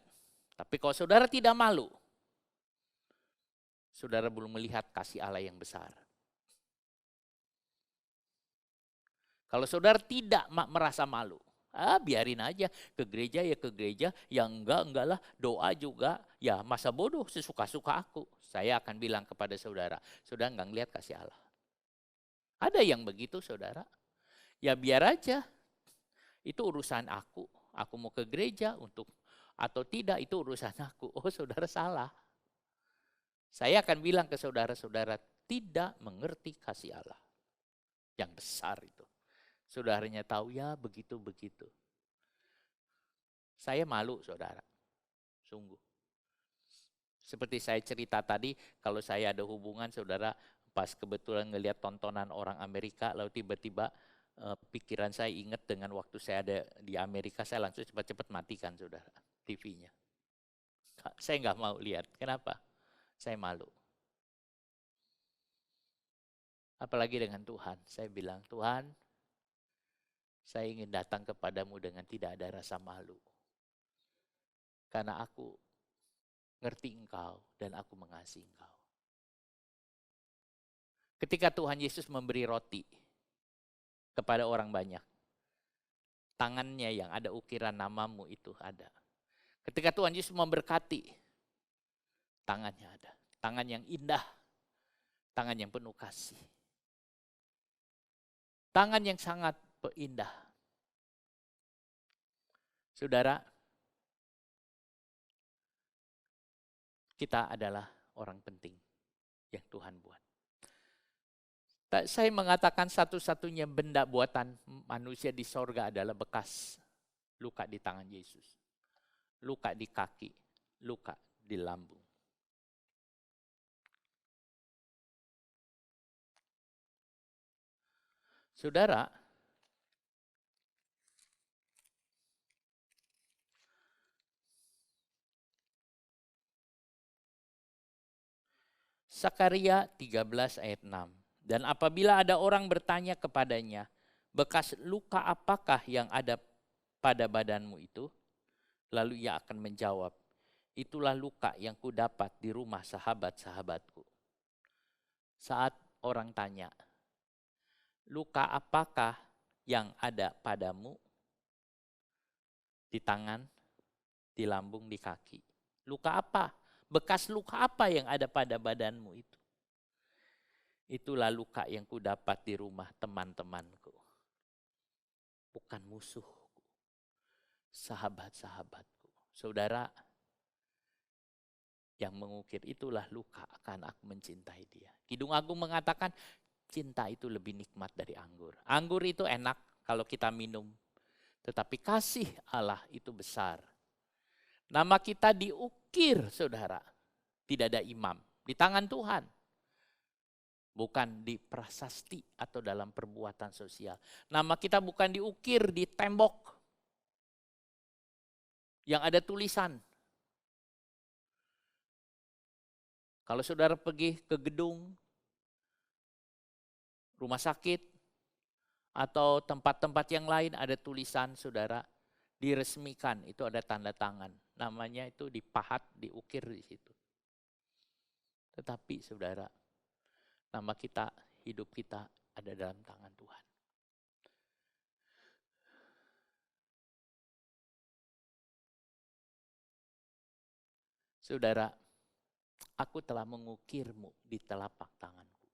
tapi kalau saudara tidak malu, saudara belum melihat kasih Allah yang besar. Kalau saudara tidak merasa malu, biarin aja, ke gereja ya ke gereja, yang enggak lah, doa juga, ya masa bodoh sesuka-suka aku. Saya akan bilang kepada saudara, saudara enggak ngelihat kasih Allah. Ada yang begitu saudara, ya biar aja, itu urusan aku mau ke gereja untuk atau tidak itu urusan aku. Oh saudara salah. Saya akan bilang ke saudara-saudara tidak mengerti kasih Allah yang besar itu. Saudaranya tahu ya begitu-begitu. Saya malu saudara, sungguh. Seperti saya cerita tadi, kalau saya ada hubungan saudara, pas kebetulan ngelihat tontonan orang Amerika, lalu tiba-tiba pikiran saya ingat dengan waktu saya ada di Amerika, saya langsung cepat-cepat matikan saudara, TV-nya. Saya nggak mau lihat, kenapa? Saya malu. Apalagi dengan Tuhan, saya bilang, Tuhan, saya ingin datang kepadamu dengan tidak ada rasa malu. Karena aku ngerti Engkau dan aku mengasihi Engkau. Ketika Tuhan Yesus memberi roti kepada orang banyak, tangannya yang ada ukiran namamu itu ada. Ketika Tuhan Yesus memberkati, tangannya ada. Tangan yang indah, tangan yang penuh kasih. Tangan yang sangat indah. Saudara, kita adalah orang penting yang Tuhan buat. Saya mengatakan satu-satunya benda buatan manusia di sorga adalah bekas luka di tangan Yesus. Luka di kaki, luka di lambung. Saudara, Sakaria 13 ayat 6. Dan apabila ada orang bertanya kepadanya, bekas luka apakah yang ada pada badanmu itu? Lalu ia akan menjawab, itulah luka yang kudapat di rumah sahabat-sahabatku. Saat orang tanya, luka apakah yang ada padamu? Di tangan, di lambung, di kaki. Luka apa? Bekas luka apa yang ada pada badanmu itu? Itulah luka yang kudapat di rumah teman-temanku. Bukan musuhku. Sahabat-sahabatku. Saudara, yang mengukir itulah luka akan aku mencintai dia. Kidung Agung mengatakan cinta itu lebih nikmat dari anggur. Anggur itu enak kalau kita minum. Tetapi kasih Allah itu besar. Nama kita diukir saudara. Tidak ada imam. Di tangan Tuhan. Bukan di prasasti atau dalam perbuatan sosial. Nama kita bukan diukir di tembok yang ada tulisan. Kalau saudara pergi ke gedung, rumah sakit, atau tempat-tempat yang lain ada tulisan saudara, diresmikan, itu ada tanda tangan. Namanya itu dipahat, diukir di situ. Tetapi saudara, nama kita, hidup kita ada dalam tangan Tuhan. Saudara, aku telah mengukirmu di telapak tanganku.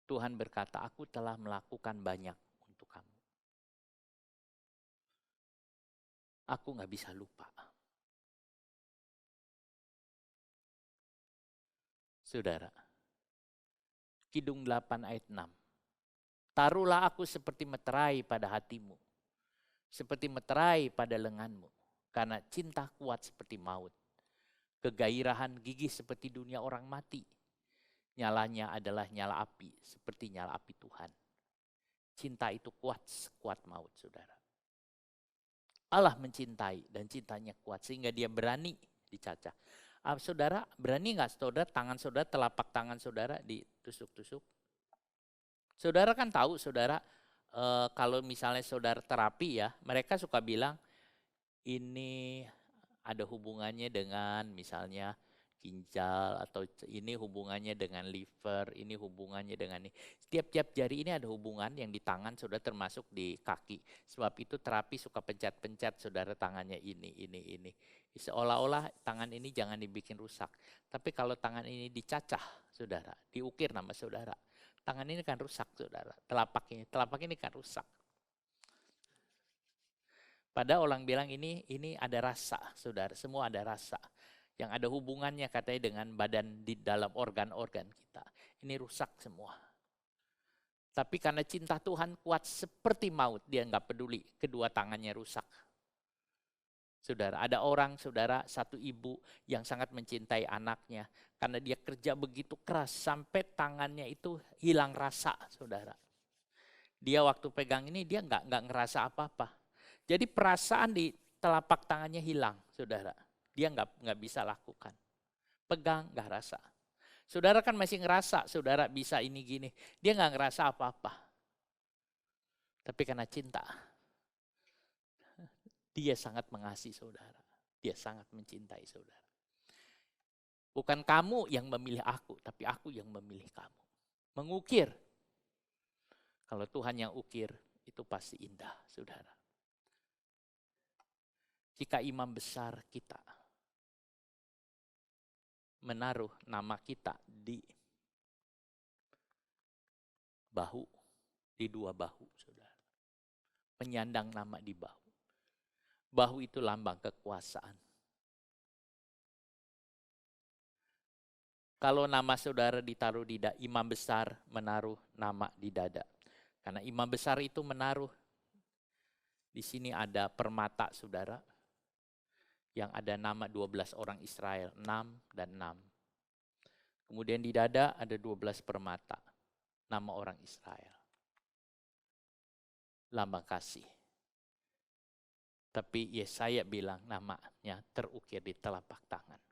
Tuhan berkata, aku telah melakukan banyak untuk kamu. Aku gak bisa lupa. Saudara, Kidung 8 ayat 6. Taruhlah aku seperti meterai pada hatimu, seperti meterai pada lenganmu. Karena cinta kuat seperti maut. Kegairahan gigih seperti dunia orang mati. Nyalanya adalah nyala api, seperti nyala api Tuhan. Cinta itu kuat, sekuat maut, saudara. Allah mencintai dan cintanya kuat sehingga dia berani dicacah. Saudara, berani nggak saudara tangan saudara, telapak tangan saudara ditusuk-tusuk? Saudara kan tahu, saudara, kalau misalnya saudara terapi ya, mereka suka bilang ini ada hubungannya dengan misalnya ginjal, atau ini hubungannya dengan liver, ini hubungannya dengan ini. Setiap jari ini ada hubungan yang di tangan saudara, termasuk di kaki. Sebab itu terapi suka pencet-pencet saudara tangannya ini. Seolah-olah tangan ini jangan dibikin rusak. Tapi kalau tangan ini dicacah saudara, diukir nama saudara, tangan ini kan rusak saudara. Telapak ini kan rusak. Padahal orang bilang ini ada rasa saudara, semua ada rasa. Yang ada hubungannya katanya dengan badan di dalam organ-organ kita. Ini rusak semua. Tapi karena cinta Tuhan kuat seperti maut, dia nggak peduli kedua tangannya rusak. Saudara, ada orang, saudara, satu ibu yang sangat mencintai anaknya. Karena dia kerja begitu keras sampai tangannya itu hilang rasa, saudara. Dia waktu pegang ini dia nggak ngerasa apa-apa. Jadi perasaan di telapak tangannya hilang, saudara. Dia nggak bisa lakukan. Pegang nggak rasa. Saudara kan masih ngerasa, saudara bisa ini gini. Dia nggak ngerasa apa-apa. Tapi karena cinta, dia sangat mengasihi saudara. Dia sangat mencintai saudara. Bukan kamu yang memilih aku, tapi aku yang memilih kamu. Mengukir. Kalau Tuhan yang ukir, itu pasti indah, saudara. Jika imam besar kita menaruh nama kita di bahu, di dua bahu, saudara. Penyandang nama di bahu. Bahu itu lambang kekuasaan. Kalau nama saudara ditaruh di dada, imam besar menaruh nama di dada. Karena imam besar itu menaruh, di sini ada permata saudara, yang ada nama 12 orang Israel, 6 dan 6. Kemudian di dada ada 12 permata, nama orang Israel. Lambang kasih. Tapi Yesaya bilang namanya terukir di telapak tangan.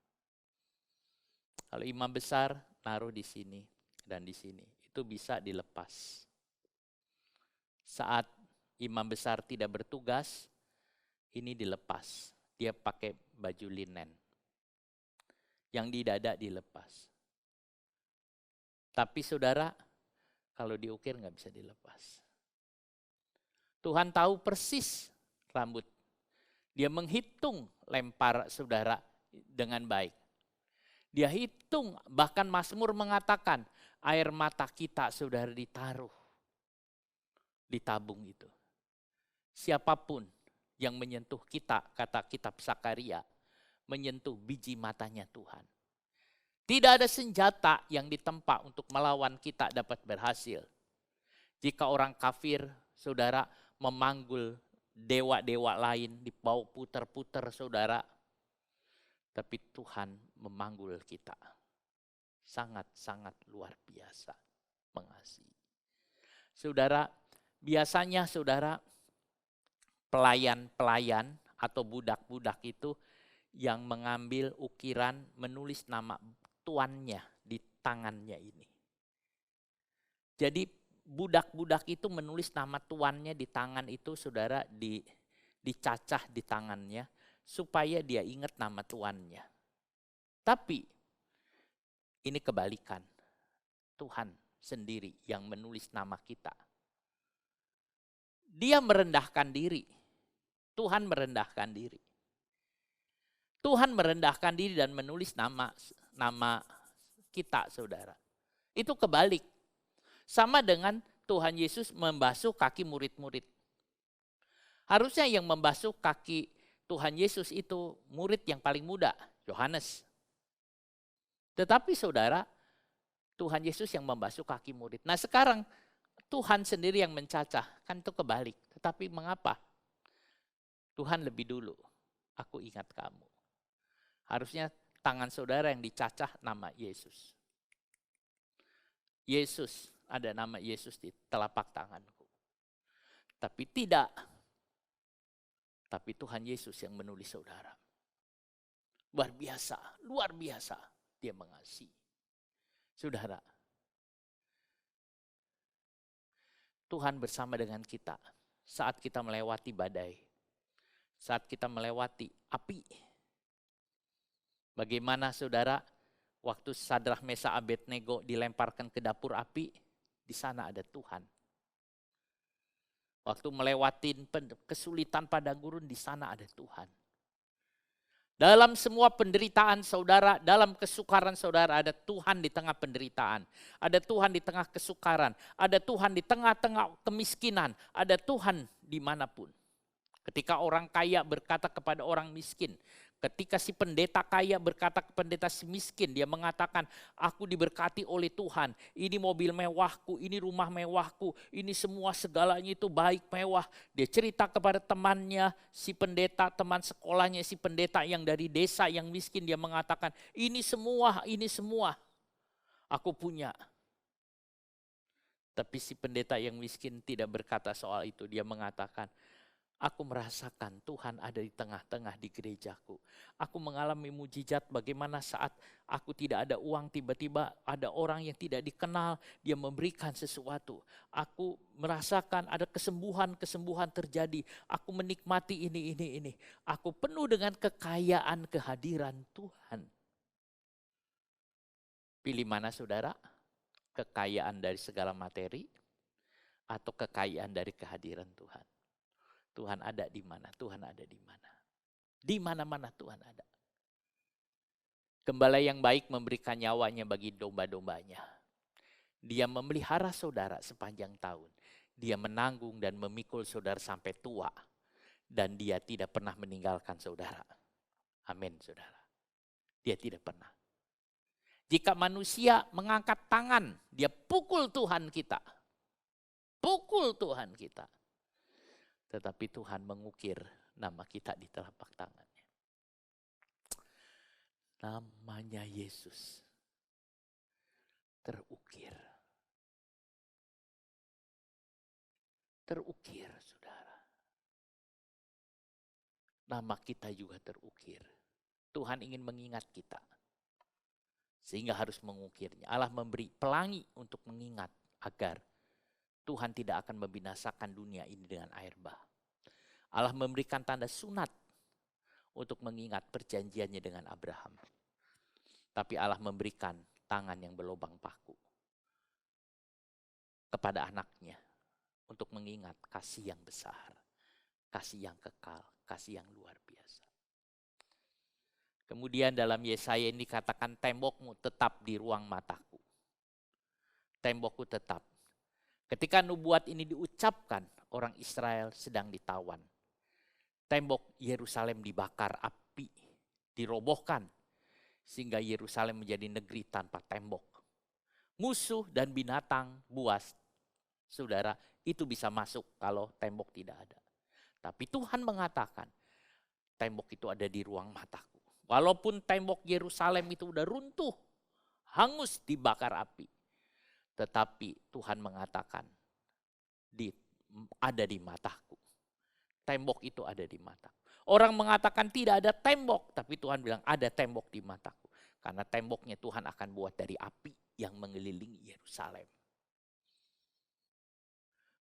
Kalau imam besar naruh di sini dan di sini, itu bisa dilepas. Saat imam besar tidak bertugas, ini dilepas. Dia pakai baju linen. Yang di dada dilepas. Tapi saudara, kalau diukir nggak bisa dilepas. Tuhan tahu persis rambut. Dia menghitung lempar saudara dengan baik. Dia hitung, bahkan Mazmur mengatakan, air mata kita saudara ditaruh di tabung itu. Siapapun yang menyentuh kita, kata kitab Sakaria, menyentuh biji matanya Tuhan. Tidak ada senjata yang ditempa untuk melawan kita dapat berhasil. Jika orang kafir, saudara, memanggul dewa-dewa lain, dibawa putar-putar saudara. Tapi Tuhan memanggul kita. Sangat-sangat luar biasa mengasihi. Saudara, biasanya saudara, pelayan-pelayan atau budak-budak itu yang mengambil ukiran, menulis nama tuannya di tangannya ini. Jadi budak-budak itu menulis nama tuannya di tangan itu, saudara, dicacah di tangannya supaya dia ingat nama tuannya. Tapi ini kebalikan. Tuhan sendiri yang menulis nama kita. Dia merendahkan diri. Tuhan merendahkan diri. Tuhan merendahkan diri dan menulis nama kita, saudara. Itu kebalik. Sama dengan Tuhan Yesus membasuh kaki murid-murid. Harusnya yang membasuh kaki Tuhan Yesus itu murid yang paling muda, Yohanes. Tetapi saudara, Tuhan Yesus yang membasuh kaki murid. Nah sekarang Tuhan sendiri yang mencacah, kan itu kebalik. Tetapi mengapa? Tuhan lebih dulu. aku ingat kamu. Harusnya tangan saudara yang dicacah nama Yesus. Yesus, ada nama Yesus di telapak tanganku. Tapi tidak. Tapi Tuhan Yesus yang menulis saudara. Luar biasa dia mengasihi. Saudara, Tuhan bersama dengan kita saat kita melewati badai, saat kita melewati api. Bagaimana saudara, waktu Sadrah, Mesakh, Abednego dilemparkan ke dapur api, di sana ada Tuhan. Waktu melewati kesulitan padang gurun, di sana ada Tuhan. Dalam semua penderitaan saudara, dalam kesukaran saudara, ada Tuhan di tengah penderitaan. Ada Tuhan di tengah kesukaran. Ada Tuhan di tengah-tengah kemiskinan. Ada Tuhan dimanapun. Ketika orang kaya berkata kepada orang miskin. Ketika si pendeta kaya berkata ke pendeta si miskin. Dia mengatakan, aku diberkati oleh Tuhan. Ini mobil mewahku, ini rumah mewahku. Ini semua segalanya itu baik mewah. Dia cerita kepada temannya si pendeta, teman sekolahnya si pendeta yang dari desa yang miskin. Dia mengatakan, ini semua aku punya. Tapi si pendeta yang miskin tidak berkata soal itu. Dia mengatakan, aku merasakan Tuhan ada di tengah-tengah di gerejaku. Aku mengalami mujizat bagaimana saat aku tidak ada uang, tiba-tiba ada orang yang tidak dikenal, dia memberikan sesuatu. Aku merasakan ada kesembuhan terjadi. Aku menikmati ini. Aku penuh dengan kekayaan kehadiran Tuhan. Pilih mana saudara? Kekayaan dari segala materi atau kekayaan dari kehadiran Tuhan? Tuhan ada di mana? Tuhan ada di mana? Di mana-mana Tuhan ada. Gembala yang baik memberikan nyawanya bagi domba-dombanya. Dia memelihara saudara sepanjang tahun. Dia menanggung dan memikul saudara sampai tua. Dan dia tidak pernah meninggalkan saudara. Amin saudara. Dia tidak pernah. Jika manusia mengangkat tangan, dia pukul Tuhan kita. Pukul Tuhan kita. Tetapi Tuhan mengukir nama kita di telapak tangannya. Namanya Yesus terukir. Terukir, saudara. Nama kita juga terukir. Tuhan ingin mengingat kita. Sehingga harus mengukirnya. Allah memberi pelangi untuk mengingat agar Tuhan tidak akan membinasakan dunia ini dengan air bah. Allah memberikan tanda sunat untuk mengingat perjanjiannya dengan Abraham. Tapi Allah memberikan tangan yang berlubang paku kepada anaknya untuk mengingat kasih yang besar, kasih yang kekal, kasih yang luar biasa. Kemudian dalam Yesaya ini dikatakan tembokmu tetap di ruang mataku. Tembokku tetap. Ketika nubuat ini diucapkan, orang Israel sedang ditawan. Tembok Yerusalem dibakar api, dirobohkan. Sehingga Yerusalem menjadi negeri tanpa tembok. Musuh dan binatang buas, saudara, itu bisa masuk kalau tembok tidak ada. Tapi Tuhan mengatakan, tembok itu ada di ruang mataku. Walaupun tembok Yerusalem itu udah runtuh, hangus dibakar api. Tetapi Tuhan mengatakan, ada di mataku. Tembok itu ada di mataku. Orang mengatakan tidak ada tembok, tapi Tuhan bilang ada tembok di mataku. Karena temboknya Tuhan akan buat dari api yang mengelilingi Yerusalem.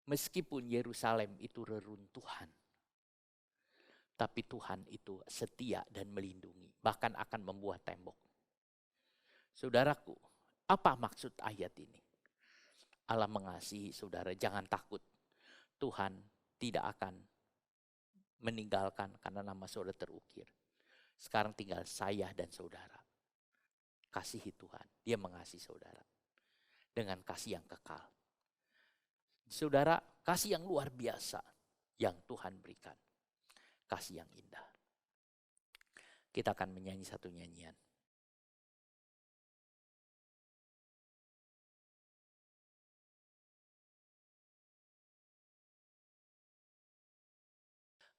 Meskipun Yerusalem itu reruntuhan, tapi Tuhan itu setia dan melindungi, bahkan akan membuat tembok. Saudaraku, apa maksud ayat ini? Allah mengasihi saudara, jangan takut. Tuhan tidak akan meninggalkan karena nama saudara terukir. Sekarang tinggal saya dan saudara. Kasihi Tuhan, dia mengasihi saudara. Dengan kasih yang kekal. Saudara, kasih yang luar biasa yang Tuhan berikan. Kasih yang indah. Kita akan menyanyi satu nyanyian.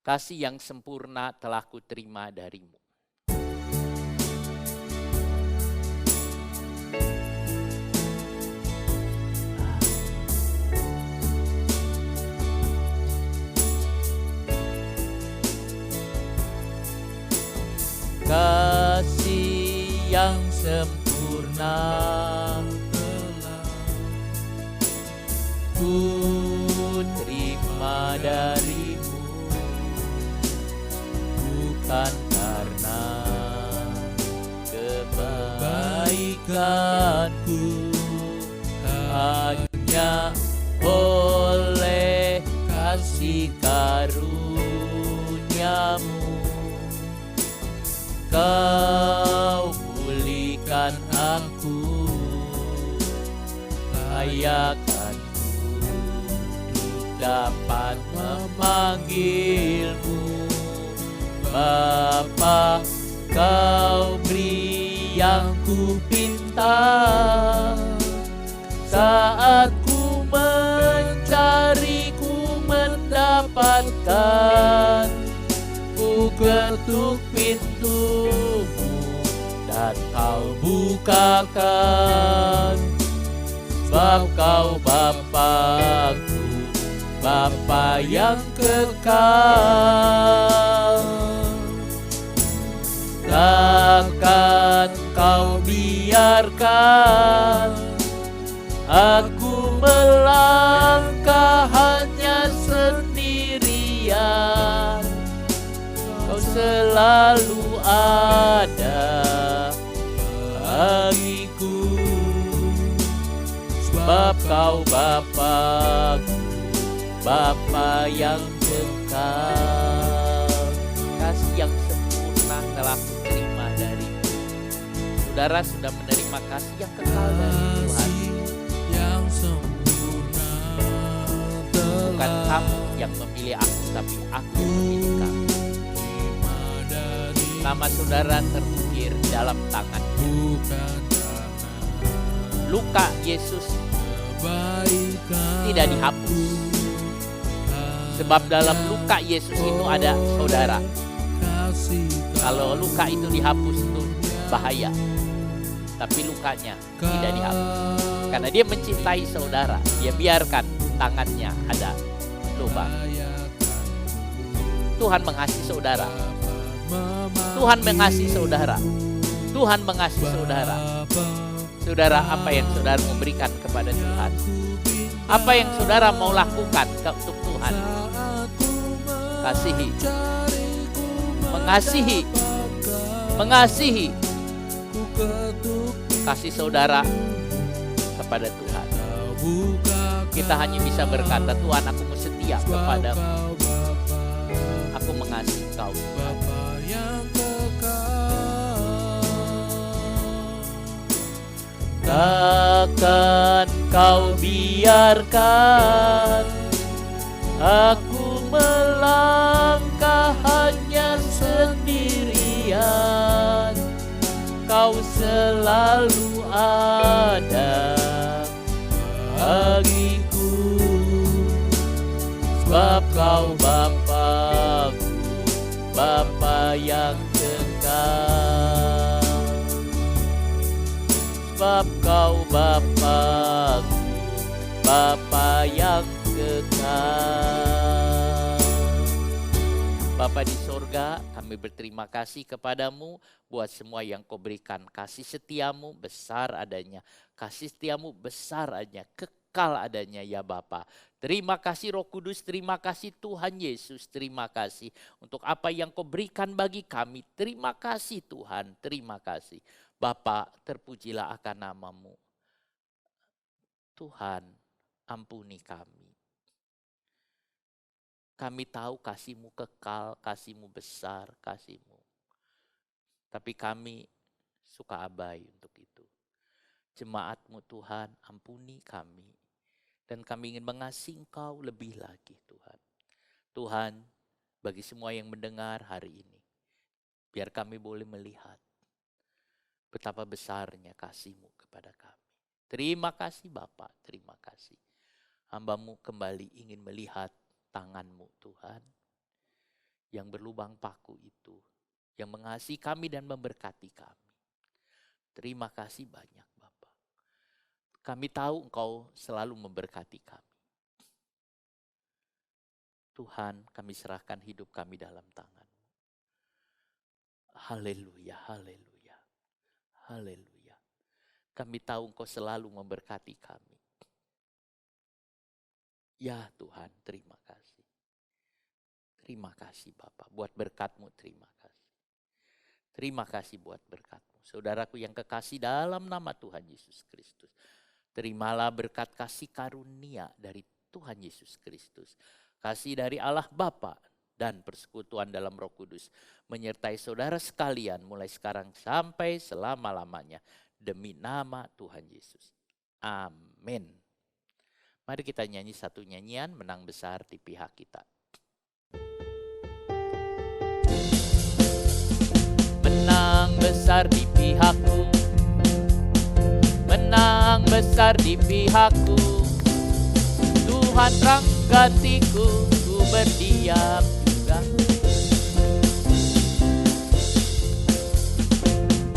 Kasih yang sempurna telah kuterima darimu. Kasih yang sempurna telah kuterima darimu, bukan karena kebaikanku, hanya oleh kasih karuniamu. Kau pulihkan aku, layakkanku untuk dapat memanggilmu Bapa. Kau beri yang ku pinta, saat ku mencari, ku mendapatkan. Ku ketuk pintumu dan kau bukakan, sebab kau Bapa-Ku, Bapa yang kekal. Takkan kau biarkan aku melangkah hanya sendirian. Kau selalu ada bagiku, sebab kau Bapa-Ku, Bapa yang kekal. Kasih yang sempurna telah kuterima darimu. Saudara sudah menerima kasih yang kekal dari Tuhan. Bukan kamu yang memilih aku, tapi aku yang memilih kamu. Nama saudara terukir dalam tangannya. Luka Yesus tidak dihapus, sebab dalam luka Yesus itu ada saudara. Kalau luka itu dihapus itu bahaya, tapi lukanya tidak dihapus karena dia mencintai saudara. Dia biarkan tangannya ada lubang. Tuhan mengasihi saudara. Tuhan mengasihi saudara. Tuhan mengasihi saudara. Saudara, apa yang saudara mau berikan kepada Tuhan? Apa yang saudara mau lakukan untuk Tuhan? Kasihi. Mengasihi. Mengasihi. Kasih saudara kepada Tuhan. Kita hanya bisa berkata, Tuhan, aku mau setia kepadamu. Aku mengasihi Kau. Takkan Kau biarkan aku melangkah hanya sendirian. Kau selalu ada bagiku, sebab Kau Bapa-Ku, Bapa yang kekal. Sebab Kau Bapa-Ku, Bapa yang kekal. Bapa di sorga, kami berterima kasih kepadamu buat semua yang Kau berikan. Kasih setiamu besar adanya. Kasih setiamu besar adanya, kekal adanya ya Bapa. Terima kasih Roh Kudus, terima kasih Tuhan Yesus, terima kasih untuk apa yang Kau berikan bagi kami. Terima kasih Tuhan, terima kasih. Bapa, terpujilah akan nama-Mu. Tuhan, ampuni kami. Kami tahu kasih-Mu kekal, kasih-Mu besar, kasih-Mu. Tapi kami suka abai untuk itu. Jemaat-Mu Tuhan, ampuni kami. Dan kami ingin mengasihi Engkau lebih lagi Tuhan. Tuhan, bagi semua yang mendengar hari ini, biar kami boleh melihat betapa besarnya kasih-Mu kepada kami. Terima kasih Bapa, terima kasih. Hamba-Mu kembali ingin melihat tangan-Mu Tuhan. yang berlubang paku itu, yang mengasihi kami dan memberkati kami. Terima kasih banyak Bapa. Kami tahu Engkau selalu memberkati kami. Tuhan, kami serahkan hidup kami dalam tangan-Mu. Haleluya, haleluya, haleluya. Kami tahu Engkau selalu memberkati kami. Ya Tuhan, terima kasih. Terima kasih Bapa, buat berkat-Mu terima kasih. Terima kasih buat berkat-Mu. Saudaraku yang kekasih dalam nama Tuhan Yesus Kristus. Terimalah berkat kasih karunia dari Tuhan Yesus Kristus. Kasih dari Allah Bapa dan persekutuan dalam Roh Kudus menyertai saudara sekalian mulai sekarang sampai selama-lamanya. Demi nama Tuhan Yesus. Amin. Mari kita nyanyi satu nyanyian, menang besar di pihak kita. Menang besar di pihakku, menang besar di pihakku. Tuhan terang gantiku, ku berdiam juga.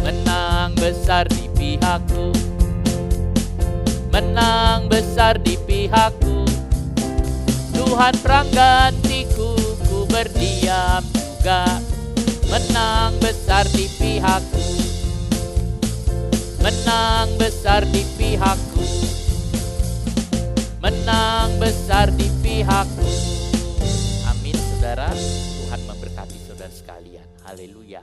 Menang besar di pihakku, menang besar di pihakku. Tuhan perang gantiku, ku berdiam juga. Menang besar di pihakku, menang besar di pihakku, menang besar di pihakku. Amin saudara, Tuhan memberkati saudara sekalian. Haleluya.